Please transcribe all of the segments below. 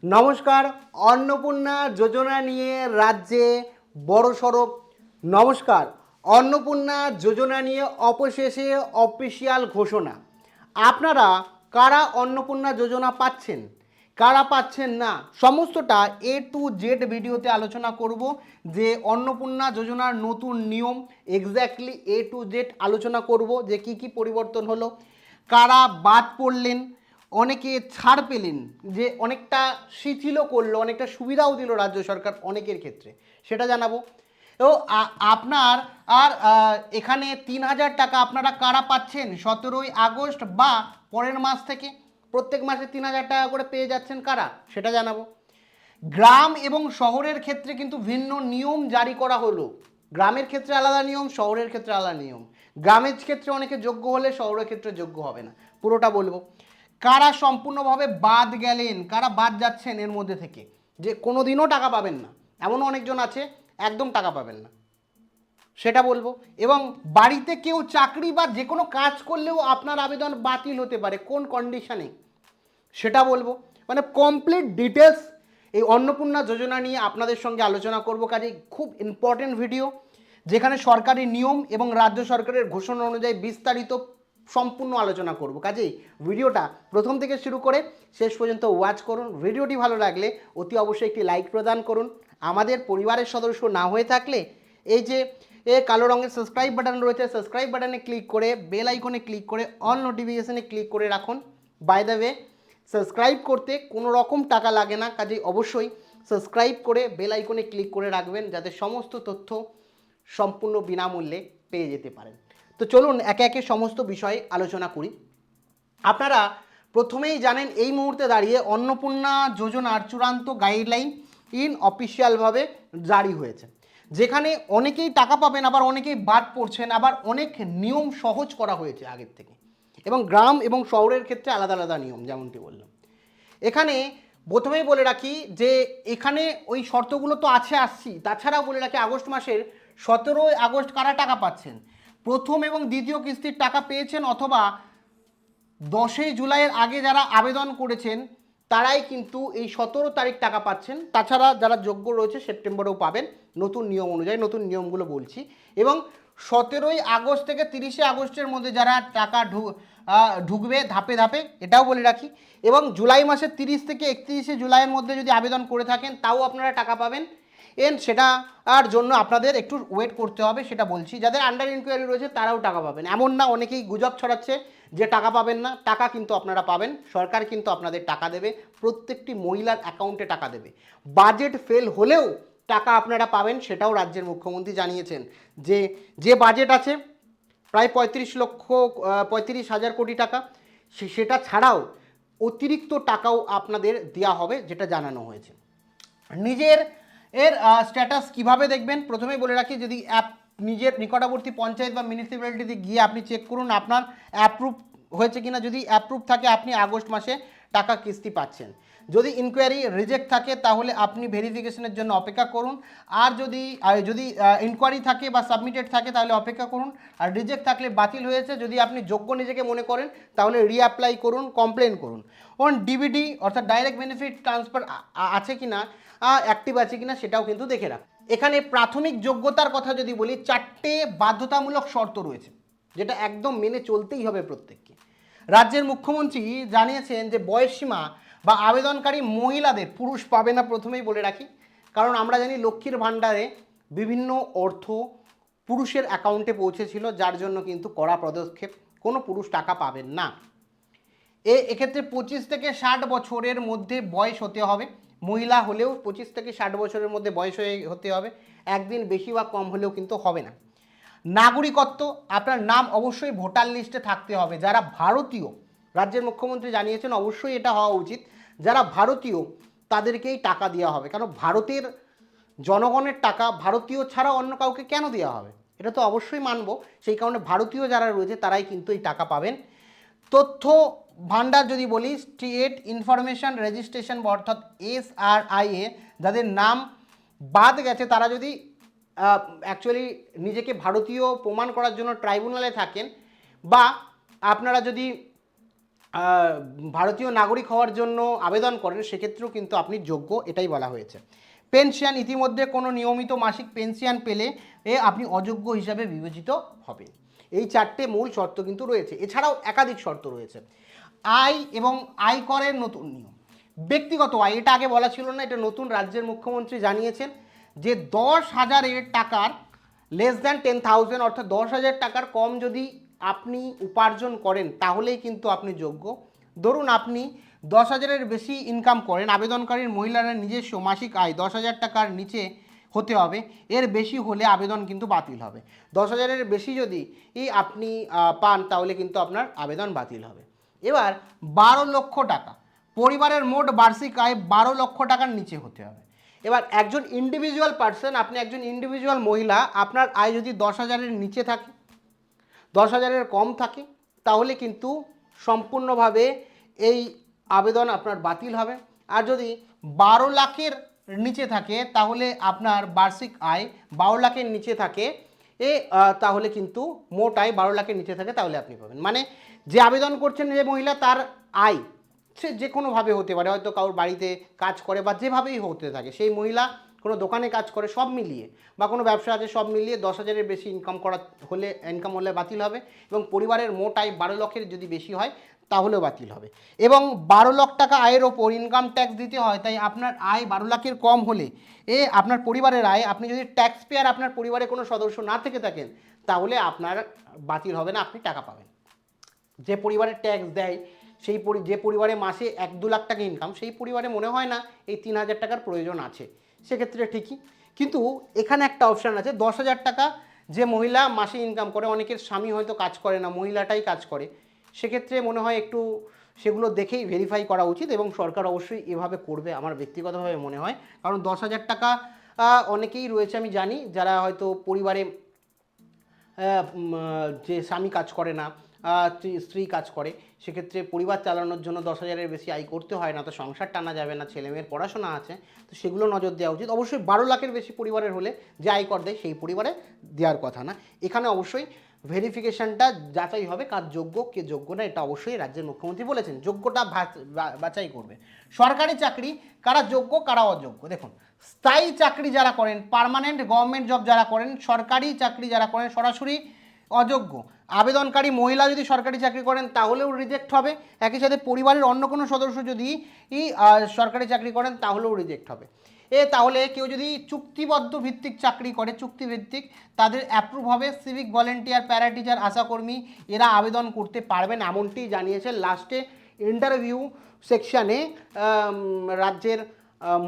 নমস্কার। অন্নপূর্ণা যোজনা নিয়ে রাজ্যে বড়সড় নমস্কার। অন্নপূর্ণা যোজনা নিয়ে অবশেষে অফিসিয়াল ঘোষণা। আপনারা কারা অন্নপূর্ণা যোজনা পাচ্ছেন, কারা পাচ্ছেন না, সমস্তটা A to Z ভিডিওতে আলোচনা করব। যে অন্নপূর্ণা যোজনার নতুন নিয়ম এক্স্যাক্টলি A to Z আলোচনা করব, যে কি কি পরিবর্তন হলো, কারা বাদ পড়লেন, অনেকে ছাড় পেলেন, যে অনেকটা শিথিলও করলো, অনেকটা সুবিধাও দিল রাজ্য সরকার অনেকের ক্ষেত্রে, সেটা জানাবো। তো আপনার আর এখানে 3,000 টাকা আপনারা কারা পাচ্ছেন 17ই আগস্ট বা পরের মাস থেকে, প্রত্যেক মাসে 3,000 টাকা করে পেয়ে যাচ্ছেন কারা, সেটা জানাবো। গ্রাম এবং শহরের ক্ষেত্রে কিন্তু ভিন্ন নিয়ম জারি করা হলো। গ্রামের ক্ষেত্রে আলাদা নিয়ম, শহরের ক্ষেত্রে আলাদা নিয়ম। গ্রামের ক্ষেত্রে অনেকে যোগ্য হলে শহরের ক্ষেত্রে যোগ্য হবে না, পুরোটা বলবো। কারা সম্পূর্ণভাবে বাদ গেলেন, কারা বাদ যাচ্ছেন এর মধ্যে থেকে, যে কোনো দিনও টাকা পাবেন না, এমনও অনেকজন আছে একদম টাকা পাবেন না, সেটা বলবো। এবং বাড়িতে কেউ চাকরি বা যে কোনো কাজ করলেও আপনার আবেদন বাতিল হতে পারে, কোন কন্ডিশনে, সেটা বলবো। মানে কমপ্লিট ডিটেলস এই অন্নপূর্ণা যোজনা নিয়ে আপনাদের সঙ্গে আলোচনা করব। কাজেই খুব ইম্পর্টেন্ট ভিডিও, যেখানে সরকারি নিয়ম এবং রাজ্য সরকারের ঘোষণা অনুযায়ী বিস্তারিত সম্পূর্ণ আলোচনা করব। কাজেই ভিডিওটা প্রথম থেকে শুরু করে শেষ পর্যন্ত ওয়াচ করুন। ভিডিওটি ভালো লাগলে অতি অবশ্যই একটি লাইক প্রদান করুন। আমাদের পরিবারের সদস্য না হয়ে থাকলে এই যে কালো রঙের সাবস্ক্রাইব বাটন রয়েছে, সাবস্ক্রাইব বাটনে ক্লিক করে বেল আইকনে ক্লিক করে অল নোটিফিকেশনে ক্লিক করে রাখুন। বাই দ্য ওয়ে, সাবস্ক্রাইব করতে কোনো রকম টাকা লাগে না, কাজেই অবশ্যই সাবস্ক্রাইব করে বেল আইকনে ক্লিক করে রাখবেন, যাতে সমস্ত তথ্য সম্পূর্ণ বিনামূল্যে পেয়ে যেতে পারেন। তো চলুন একে একে সমস্ত বিষয়ে আলোচনা করি। আপনারা প্রথমেই জানেন এই মুহূর্তে দাঁড়িয়ে অন্নপূর্ণা যোজনার চূড়ান্ত গাইডলাইন অফিসিয়ালভাবে জারি হয়েছে, যেখানে অনেকেই টাকা পাবেন, আবার অনেকেই বাদ পড়ছেন, আবার অনেক নিয়ম সহজ করা হয়েছে আগের থেকে, এবং গ্রাম এবং শহরের ক্ষেত্রে আলাদা আলাদা নিয়ম, যেমনটি বললাম। এখানে প্রথমেই বলে রাখি যে এখানে ওই শর্তগুলো তো আছে, আসছি, তাছাড়াও বলে রাখি আগস্ট মাসের 17ই আগস্ট কারা টাকা পাচ্ছেন, প্রথম এবং দ্বিতীয় কিস্তির টাকা পেয়েছেন, অথবা 10ই জুলাইয়ের আগে যারা আবেদন করেছেন তারাই কিন্তু এই 17 তারিখ টাকা পাচ্ছেন। তাছাড়া যারা যোগ্য রয়েছে সেপ্টেম্বরেও পাবেন, নতুন নিয়ম অনুযায়ী, নতুন নিয়মগুলো বলছি। এবং 17ই আগস্ট থেকে 30শে আগস্টের মধ্যে যারা টাকা ঢুকবে ধাপে ধাপে, এটাও বলে রাখি। এবং জুলাই মাসের 30 থেকে 31শে জুলাইয়ের মধ্যে যদি আবেদন করে থাকেন তাও আপনারা টাকা পাবেন। সেটা আর জন্য আপনাদের একটু ওয়েট করতে হবে, সেটা বলছি। যাদের আন্ডার ইনকোয়ারি রয়েছে তারাও টাকা পাবেন, এমন না অনেকেই গুজব ছড়াচ্ছে যে টাকা পাবেন না। টাকা কিন্তু আপনারা পাবেন, সরকার কিন্তু আপনাদের টাকা দেবে, প্রত্যেকটি মহিলার অ্যাকাউন্টে টাকা দেবে। বাজেট ফেল হলেও টাকা আপনারা পাবেন, সেটাও রাজ্যের মুখ্যমন্ত্রী জানিয়েছেন। যে যে বাজেট আছে প্রায় 35,000 কোটি টাকা, সেটা ছাড়াও অতিরিক্ত টাকাও আপনাদের দেওয়া হবে, যেটা জানানো হয়েছে। নিজের স্ট্যাটাস কিভাবে দেখবেন, প্রথমেই বলে রাখি, যদি নিজের নিকটবর্তী পঞ্চায়েত বা মিউনিসিপ্যালিটিতে গিয়ে আপনি চেক করুন আপনার অ্যাপ্রুভ হয়েছে কিনা। যদি অ্যাপ্রুভ থাকে আপনি আগস্ট মাসে টাকা কিস্তি পাচ্ছেন। যদি ইনকোয়ারি রিজেক্ট থাকে তাহলে আপনি ভেরিফিকেশনের জন্য অপেক্ষা করুন। আর যদি ইনকোয়ারি থাকে বা সাবমিটেড থাকে তাহলে অপেক্ষা করুন। আর রিজেক্ট থাকলে বাতিল হয়েছে, যদি আপনি যোগ্য নিজেকে মনে করেন তাহলে রিঅ্যাপ্লাই করুন, কমপ্লেন করুন। ডিবিডি অর্থাৎ ডাইরেক্ট বেনিফিট ট্রান্সফার আছে কি না, অ্যাক্টিভ আছে কিনা, সেটাও কিন্তু দেখে রাখ। এখানে প্রাথমিক যোগ্যতার কথা যদি বলি, 4টে বাধ্যতামূলক শর্ত রয়েছে, যেটা একদম মেনে চলতেই হবে প্রত্যেককে। রাজ্যের মুখ্যমন্ত্রী জানিয়েছেন যে বয়সসীমা বা আবেদনকারী মহিলাদের, পুরুষ পাবে না, প্রথমেই বলে রাখি, কারণ আমরা জানি লক্ষ্মীর ভাণ্ডারে বিভিন্ন অর্থ পুরুষের অ্যাকাউন্টে পৌঁছেছিল, যার জন্য কিন্তু কড়া পদক্ষেপ, কোনো পুরুষ টাকা পাবেন না। এক্ষেত্রে 25 থেকে 60 বছরের মধ্যে বয়স হতে হবে, মহিলা হলেও 25 থেকে 60 বছরের মধ্যে বয়স হতে হবে, একদিন বেশি বা কম হলেও কিন্তু হবে না। নাগরিকত্ব, আপনার নাম অবশ্যই ভোটার লিস্টে থাকতে হবে। যারা ভারতীয়, রাজ্যের মুখ্যমন্ত্রী জানিয়েছেন অবশ্যই এটা হওয়া উচিত, যারা ভারতীয় তাদেরকেই টাকা দেওয়া হবে, কারণ ভারতের জনগণের টাকা ভারতীয় ছাড়া অন্য কাউকে কেন দেওয়া হবে, এটা তো অবশ্যই মানব। সেই কারণে ভারতীয় যারা রয়েছে তারাই কিন্তু এই টাকা পাবেন। তথ্য ভাণ্ডার যদি বলি, স্টেট ইনফরমেশন রেজিস্ট্রেশন অর্থাৎ SRIA, যাদের নাম বাদ গেছে তারা যদি অ্যাকচুয়ালি নিজেকে ভারতীয় প্রমাণ করার জন্য ট্রাইব্যুনালে থাকেন, বা আপনারা যদি ভারতীয় নাগরিক হওয়ার জন্য আবেদন করেন সেক্ষেত্রেও কিন্তু আপনি যোগ্য, এটাই বলা হয়েছে। পেনশন, ইতিমধ্যে কোনো নিয়মিত মাসিক পেনশন পেলে আপনি অযোগ্য হিসাবে বিবেচিত হবেন। এই 4টে মূল শর্ত কিন্তু রয়েছে। এছাড়াও একাধিক শর্ত রয়েছে। আয় এবং আয়করের নতুন নিয়ম। ব্যক্তিগত আয়, এটা আগে বলা ছিল না, এটা নতুন রাজ্যের মুখ্যমন্ত্রী জানিয়েছেন যে 10,000 টাকার লেস দ্যান 10,000 অর্থাৎ 10,000 টাকার কম যদি আপনি উপার্জন করেন তাহলেই কিন্তু আপনি যোগ্য। ধরুন আপনি 10,000-এর বেশি ইনকাম করেন, আবেদনকারীর মহিলারা নিজস্ব মাসিক আয় 10,000 টাকার নিচে হতে হবে, এর বেশি হলে আবেদন কিন্তু বাতিল হবে। 10,000-এর বেশি যদি আপনি পান তাহলে কিন্তু আপনার আবেদন বাতিল হবে। এবার 12 লক্ষ টাকা, পরিবারের মোট বার্ষিক আয় 12 লক্ষ টাকার নিচে হতে হবে। এবার একজন ইন্ডিভিজুয়াল পার্সন, আপনি একজন ইন্ডিভিজুয়াল মহিলা, আপনার আয় যদি 10,000-এর নিচে থাকে, 10,000-এর কম থাকে, তাহলে কিন্তু সম্পূর্ণভাবে এই আবেদন আপনার বাতিল হবে। আর যদি 12 লাখের নিচে থাকে তাহলে আপনার বার্ষিক আয় 12 লাখের নিচে থাকে, তাহলে কিন্তু মোট আয় 12 লাখের নিচে থাকে, তাহলে আপনি পাবেন। মানে যে আবেদন করছেন যে মহিলা, তার আয় সে যে কোনোভাবে হতে পারে, হয়তো কারোর বাড়িতে কাজ করে বা যেভাবেই হতে থাকে, সেই মহিলা কোনো দোকানে কাজ করে, সব মিলিয়ে বা কোনো ব্যবসা আছে, সব মিলিয়ে 10,000-এর বেশি ইনকাম হলে বাতিল হবে। এবং পরিবারের মোট আয় 12 লক্ষের যদি বেশি হয় তাহলেও বাতিল হবে। এবং 12 লক্ষ টাকা আয়ের ওপর ইনকাম ট্যাক্স দিতে হয়, তাই আপনার আয় 12 লাখের কম হলে আপনার পরিবারের আয়, আপনি যদি ট্যাক্স পেয়ার আপনার পরিবারে কোনো সদস্য না থেকে থাকেন তাহলে আপনার বাতিল হবে না, আপনি টাকা পাবেন। যে পরিবারে ট্যাক্স দেয় সেই যে পরিবারে মাসে 1-2 লাখ টাকা ইনকাম, সেই পরিবারে মনে হয় না এই 3,000 টাকার প্রয়োজন আছে, সেক্ষেত্রে ঠিকই। কিন্তু এখানে একটা অপশান আছে, 10,000 টাকা যে মহিলা মাসে ইনকাম করে, অনেকের স্বামী হয়তো কাজ করে না, মহিলাটাই কাজ করে, সেক্ষেত্রে মনে হয় একটু সেগুলো দেখেই ভেরিফাই করা উচিত এবং সরকার অবশ্যই এভাবে করবে আমার ব্যক্তিগতভাবে মনে হয়। কারণ 10,000 টাকা অনেকেই রয়েছে আমি জানি যারা হয়তো পরিবারে যে স্বামী কাজ করে না, স্ত্রী কাজ করে, সেক্ষেত্রে পরিবার চালানোর জন্য 10,000-এর বেশি আয় করতে হয় না, তো সংসার টানা যাবে না, ছেলেমেয়ের পড়াশোনা আছে, তো সেগুলো নজর দেওয়া উচিত। অবশ্যই 12 লাখের বেশি পরিবারের হলে যে আয় কর দেয় সেই পরিবারে দেওয়ার কথা না। এখানে অবশ্যই ভেরিফিকেশনটা যাচাই হবে, কার যোগ্য কে যোগ্য না, এটা অবশ্যই রাজ্যের মুখ্যমন্ত্রী বলেছেন, যোগ্যটা বাছাই করবে। সরকারি চাকরি কারা যোগ্য কারা অযোগ্য, দেখুন স্থায়ী চাকরি যারা করেন, পার্মানেন্ট গভর্নমেন্ট জব যারা করেন, সরকারি চাকরি যারা করেন সরাসরি অযোগ্য। আবেদনকারী মহিলা যদি সরকারি চাকরি করেন তাহলেও রিজেক্ট হবে, একই সাথে পরিবারের অন্য কোনো সদস্য যদি সরকারি চাকরি করেন তাহলেও রিজেক্ট হবে। তাহলে কেউ যদি চুক্তিবদ্ধ ভিত্তিক চাকরি করে, চুক্তিভিত্তিক, তাদের অ্যাপ্রুভ হবে। সিভিক ভলেন্টিয়ার, প্যারা টিচার, আশাকর্মী এরা আবেদন করতে পারবেন, এমনটি জানিয়েছে লাস্টে ইন্টারভিউ সেকশানে। রাজ্যের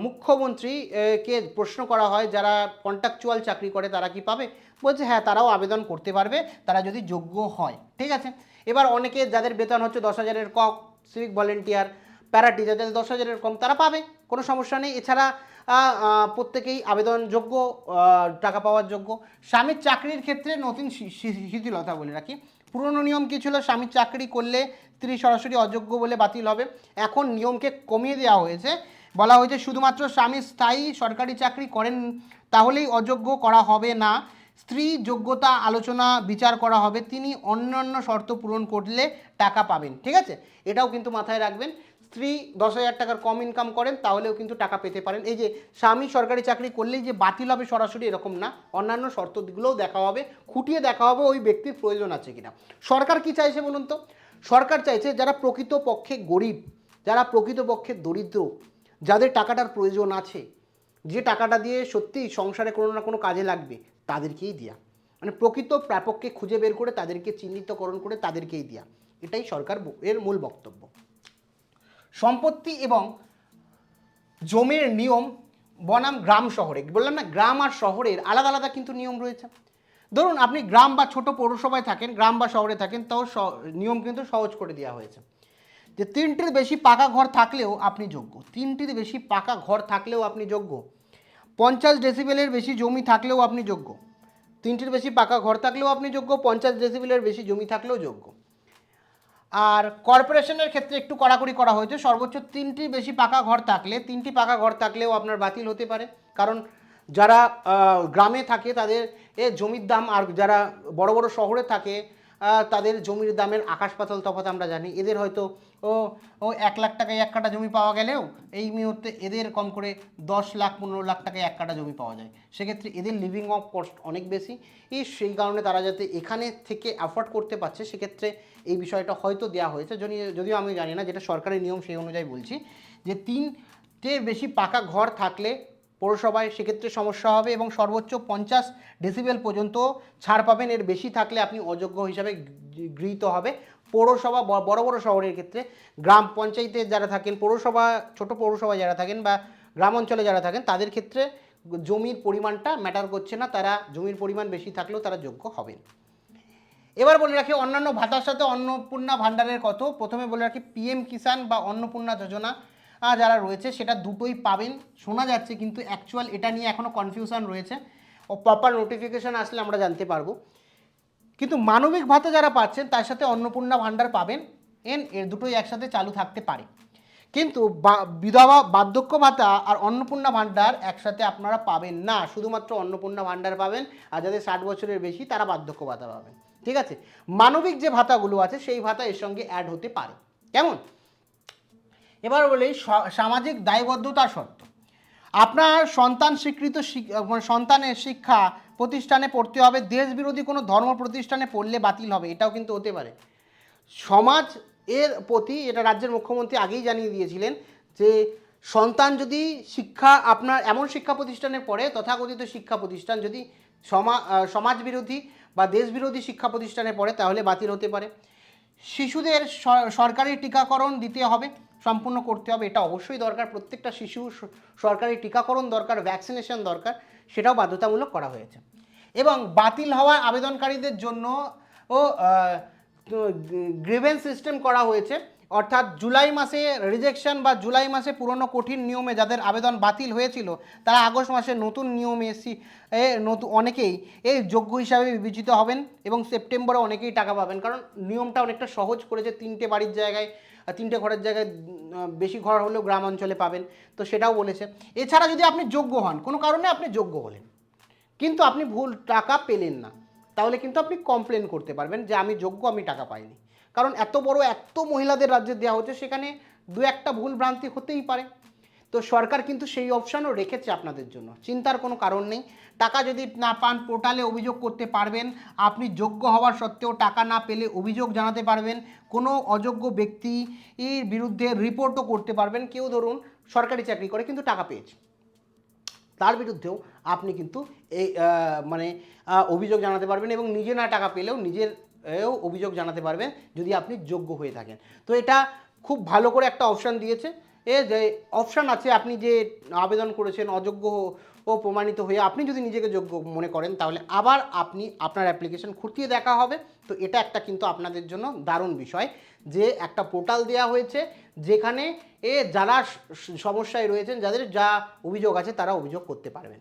মুখ্যমন্ত্রীকে প্রশ্ন করা হয় যারা কন্ট্রাকচুয়াল চাকরি করে তারা কি পাবে, বলছে হ্যাঁ তারাও আবেদন করতে পারবে, তারা যদি যোগ্য হয়, ঠিক আছে। এবার অনেকে যাদের বেতন হচ্ছে 10,000-এর কম, সিভিক ভলেন্টিয়ার, প্যারা টিচার যাদের 10,000-এর কম, তারা পাবে, কোনো সমস্যা নেই। এছাড়া প্রত্যেকেই আবেদনযোগ্য, টাকা পাওয়ার যোগ্য। স্বামীর চাকরির ক্ষেত্রে নতুন শিথিলতা বলে রাখি। পুরনো নিয়ম কী ছিল, স্বামীর চাকরি করলে স্ত্রী সরাসরি অযোগ্য বলে বাতিল হবে, এখন নিয়মকে কমিয়ে দেওয়া হয়েছে, বলা হয়েছে শুধুমাত্র স্বামী স্থায়ী সরকারি চাকরি করেন তাহলেই অযোগ্য করা হবে না, স্ত্রী যোগ্যতা আলোচনা বিচার করা হবে, তিনি অন্যান্য শর্ত পূরণ করলে টাকা পাবেন, ঠিক আছে। এটাও কিন্তু মাথায় রাখবেন, স্ত্রী 10,000 টাকার কম ইনকাম করেন তাহলেও কিন্তু টাকা পেতে পারেন। এই যে স্বামী সরকারি চাকরি করলেই যে বাতিল হবে সরাসরি এরকম না, অন্যান্য শর্তগুলোও দেখা হবে, খুঁটিয়ে দেখা হবে ওই ব্যক্তির প্রয়োজন আছে কিনা। সরকার কি চাইছে বলুন তো, সরকার চাইছে যারা প্রকৃতপক্ষে গরিব, যারা প্রকৃতপক্ষে দরিদ্র, যাদের টাকাটার প্রয়োজন আছে, যে টাকাটা দিয়ে সত্যিই সংসারে কোনো না কোনো কাজে লাগবে, তাদেরকেই দেয়া, মানে প্রকৃত প্রাপককে খুঁজে বের করে তাদেরকে চিহ্নিতকরণ করে তাদেরকেই দেয়া, এটাই সরকার এর মূল বক্তব্য। সম্পত্তি এবং জমির নিয়ম বনাম গ্রাম শহরে, বললাম না গ্রাম আর শহরের আলাদা আলাদা কিন্তু নিয়ম রয়েছে। ধরুন আপনি গ্রাম বা ছোট পৌরসভায় থাকেন, গ্রাম বা শহরে থাকেন, তাও নিয়ম কিন্তু সহজ করে দেওয়া হয়েছে যে 3টির বেশি পাকা ঘর থাকলেও আপনি যোগ্য, 3টির বেশি পাকা ঘর থাকলেও আপনি যোগ্য, 50 ডেসিবেলের বেশি জমি থাকলেও আপনি যোগ্য, 3টির বেশি পাকা ঘর থাকলেও আপনি যোগ্য, 50 ডেসিবেলের বেশি জমি থাকলেও যোগ্য। আর কর্পোরেশনের ক্ষেত্রে একটু কড়াকড়ি করা হয়েছে, সর্বোচ্চ 3টির বেশি পাকা ঘর থাকলে, 3টি পাকা ঘর থাকলেও আপনার বাতিল হতে পারে, কারণ যারা গ্রামে থাকে তাদের জমির দাম, আর যারা বড় বড় শহরে থাকে তাদের জমির দামের আকাশ পাতাল তফাৎ আমরা জানি। এদের হয়তো ও ও 1 লাখ টাকায় 1 কাঠা জমি পাওয়া গেলেও এই মুহূর্তে এদের কম করে 10 লাখ 15 লাখ টাকায় 1 কাঠা জমি পাওয়া যায়। সেক্ষেত্রে এদের লিভিং অফ কস্ট অনেক বেশি, সেই কারণে তারা যাতে এখানে থেকে অ্যাফোর্ড করতে পারছে, সেক্ষেত্রে এই বিষয়টা হয়তো দেওয়া হয়েছে। যদিও আমি জানি না, যেটা সরকারি নিয়ম সেই অনুযায়ী বলছি যে 3টে বেশি পাকা ঘর থাকলে পৌরসভায় সেক্ষেত্রে সমস্যা হবে এবং সর্বোচ্চ 50 ডেসিবেল পর্যন্ত ছাড় পাবেন। এর বেশি থাকলে আপনি অযোগ্য হিসাবে গৃহীত হবে। পৌরসভা বড় বড় শহরের ক্ষেত্রে, গ্রাম পঞ্চায়েতে যারা থাকেন, পৌরসভা ছোট পৌরসভায় যারা থাকেন বা গ্রাম অঞ্চলে যারা থাকেন, তাদের ক্ষেত্রে জমির পরিমাণটা ম্যাটার করছে না, তারা জমির পরিমাণ বেশি থাকলেও তারা যোগ্য হবেন। এবার বলে রাখি অন্যান্য ভাতার সাথে অন্নপূর্ণা ভাণ্ডারের কত। প্রথমে বলে রাখি পিএম কিষাণ বা অন্নপূর্ণা যোজনা যারা রয়েছে সেটা দুটোই পাবেন শোনা যাচ্ছে, কিন্তু অ্যাকচুয়াল এটা নিয়ে এখনও কনফিউশন রয়েছে, ও প্রপার নোটিফিকেশান আসলে আমরা জানতে পারবো। কিন্তু মানবিক ভাতা যারা পাচ্ছেন তার সাথে অন্নপূর্ণা ভাণ্ডার পাবেন, এর দুটোই একসাথে চালু থাকতে পারে। কিন্তু বিধবা বার্ধক্য ভাতা আর অন্নপূর্ণা ভাণ্ডার একসাথে আপনারা পাবেন না, শুধুমাত্র অন্নপূর্ণা ভাণ্ডার পাবেন, আর যাদের 60 বছরের বেশি তারা বার্ধক্য ভাতা পাবেন। ঠিক আছে, মানবিক যে ভাতাগুলো আছে সেই ভাতা এর সঙ্গে অ্যাড হতে পারে। কেমন? এবার বলি সামাজিক দায়বদ্ধতার শর্ত। আপনার সন্তান স্বীকৃত সন্তানের শিক্ষা প্রতিষ্ঠানে পড়তে হবে, দেশ বিরোধী কোনো ধর্ম প্রতিষ্ঠানে পড়লে বাতিল হবে, এটাও কিন্তু হতে পারে। সমাজ এর প্রতি, এটা রাজ্যের মুখ্যমন্ত্রী আগেই জানিয়ে দিয়েছিলেন যে সন্তান যদি আপনার এমন শিক্ষা প্রতিষ্ঠানে পড়ে, তথাকথিত শিক্ষা প্রতিষ্ঠান যদি সমাজ বিরোধী বা দেশ বিরোধী শিক্ষা প্রতিষ্ঠানে পড়ে তাহলে বাতিল হতে পারে। শিশুদের সরকারি টিকাকরণ দিতে হবে, সম্পূর্ণ করতে হবে, এটা অবশ্যই দরকার। প্রত্যেকটা শিশু সরকারি টিকাকরণ দরকার, ভ্যাকসিনেশন দরকার, সেটাও বাধ্যতামূলক করা হয়েছে। এবং বাতিল হওয়া আবেদনকারীদের জন্য গ্রিভেন্স সিস্টেম করা হয়েছে, অর্থাৎ জুলাই মাসে রিজেকশন বা জুলাই মাসে পুরনো কঠিন নিয়মে যাদের আবেদন বাতিল হয়েছিল তারা আগস্ট মাসে নতুন নিয়মে অনেকেই এই যোগ্য হিসাবে বিবেচিত হবেন এবং সেপ্টেম্বরে অনেকেই টাকা পাবেন, কারণ নিয়মটা অনেকটা সহজ করেছে। 3টে বাড়ির জায়গায় 3টে ঘরের জায়গায় বেশি ঘর হলেও গ্রাম অঞ্চলে পাবেন, তো সেটাও বলেছে। এছাড়া যদি আপনি যোগ্য হন, কোনো কারণে আপনি যোগ্য হলেন কিন্তু আপনি ভুল টাকা পেলেন না, তাহলে কিন্তু আপনি কমপ্লেন করতে পারবেন যে আমি যোগ্য, আমি টাকা পাইনি। কারণ এত মহিলাদের রাজ্যে দেওয়া হচ্ছে, সেখানে 2-1টা ভুল ভ্রান্তি হতেই পারে। তো সরকার কিন্তু সেই অপশানও রেখেছে আপনাদের জন্য, চিন্তার কোনো কারণ নেই। টাকা যদি না পান পোর্টালে অভিযোগ করতে পারবেন, আপনি যোগ্য হওয়ার সত্ত্বেও টাকা না পেলে অভিযোগ জানাতে পারবেন, কোনো অযোগ্য ব্যক্তির বিরুদ্ধে রিপোর্টও করতে পারবেন। কেউ ধরুন সরকারি চাকরি করে কিন্তু টাকা পেয়েছে, তার বিরুদ্ধেও আপনি কিন্তু এই অভিযোগ জানাতে পারবেন এবং নিজে না টাকা পেলেও নিজের অভিযোগ জানাতে পারবেন যদি আপনি যোগ্য হয়ে থাকেন। তো এটা খুব ভালো করে একটা অপশান দিয়েছে, যে অপশান আছে, আপনি যে আবেদন করেছেন অযোগ্য ও প্রমাণিত হয়ে আপনি যদি নিজেকে যোগ্য মনে করেন তাহলে আবার আপনার অ্যাপ্লিকেশন খতিয়ে দেখা হবে। তো এটা একটা কিন্তু আপনাদের জন্য দারুণ বিষয় যে একটা পোর্টাল দেওয়া হয়েছে যেখানে যারা সমস্যায় রয়েছেন, যাদের যা অভিযোগ আছে তারা অভিযোগ করতে পারবেন।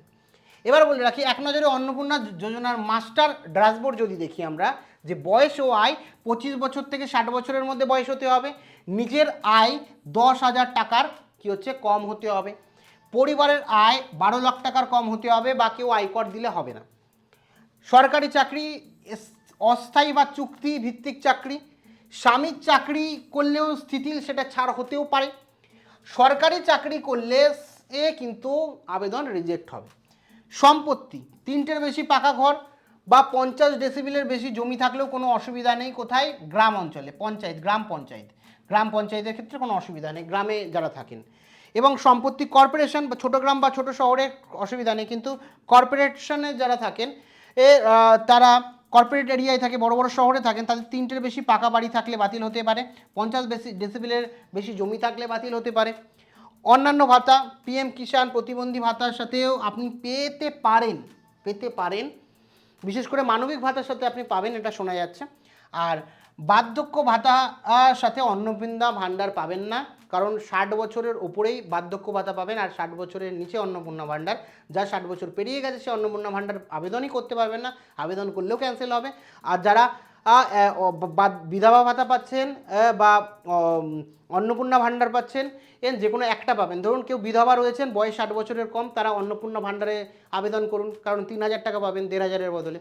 এবার বলে রাখি এক নজরে অন্নপূর্ণা যোজনার মাস্টার ড্যাশবোর্ড যদি দেখি আমরা, যে বয়স ও আয় 25 বছর থেকে 60 বছরের মধ্যে বয়স হতে হবে, নিজের আয় 10,000 টাকার কম হতে হবে, পরিবারের আয় 12 লাখ টাকার কম হতে হবে বা কেউ আয়কর দিলে হবে না, সরকারি চাকরি অস্থায়ী বা চুক্তি ভিত্তিক চাকরি, স্বামীর চাকরি করলেও স্থিতিল সেটা ছাড় হতেও পারে, সরকারি চাকরি করলে কিন্তু আবেদন রিজেক্ট হবে, সম্পত্তি 3টের বেশি পাকা ঘর বা 50 ডেসিবেলের বেশি জমি থাকলেও কোনো অসুবিধা নেই। কোথায়? গ্রাম অঞ্চলে, গ্রাম পঞ্চায়েতের ক্ষেত্রে কোনো অসুবিধা নেই, গ্রামে যারা থাকেন। এবং সম্পত্তি কর্পোরেশন বা ছোটো গ্রাম বা ছোটো শহরে অসুবিধা নেই, কিন্তু কর্পোরেশনে যারা থাকেন তারা কর্পোরেট এরিয়ায় থাকে, বড় বড় শহরে থাকেন, তাদের 3টের বেশি পাকা বাড়ি থাকলে বাতিল হতে পারে, 50 ডেসিবেলের বেশি জমি থাকলে বাতিল হতে পারে। অন্যান্য ভাতা, পিএম কিষাণ প্রতিবন্ধী ভাতার সাথেও আপনি পেতে পারেন, বিশেষ করে মানবিক ভাতার সাথে আপনি পাবেন, এটা শোনা যাচ্ছে। আর বার্ধক্য ভাতার সাথে অন্নপূর্ণা ভাণ্ডার পাবেন না, কারণ 60 বছরের উপরেই বার্ধক্য ভাতা পাবেন, আর 60 বছরের নিচে অন্নপূর্ণা ভাণ্ডার। যা 60 বছর পেরিয়ে গেছে সে অন্নপূর্ণা ভাণ্ডার আবেদনই করতে পারবেন না, আবেদন করলেও ক্যান্সেল হবে। আর যারা বিধবা ভাতা পাচ্ছেন বা অন্নপূর্ণা ভাণ্ডার পাচ্ছেন, যে কোনো একটা পাবেন। ধরুন কেউ বিধবা রয়েছেন, বয়স 60 বছরের কম, তারা অন্নপূর্ণা ভাণ্ডারে আবেদন করুন, কারণ 3,000 টাকা পাবেন 1,500-এর বদলে।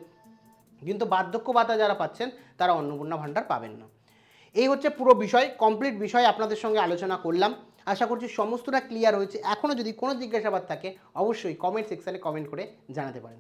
কিন্তু বার্ধক্য ভাতা যারা পাচ্ছেন তারা অন্নপূর্ণা ভাণ্ডার পাবেন না। এই হচ্ছে পুরো বিষয়, কমপ্লিট বিষয় আপনাদের সঙ্গে আলোচনা করলাম। আশা করছি সমস্তটা ক্লিয়ার হয়েছে। এখনও যদি কোনো জিজ্ঞাসাবাদ থাকে অবশ্যই কমেন্ট সেকশানে কমেন্ট করে জানাতে পারেন।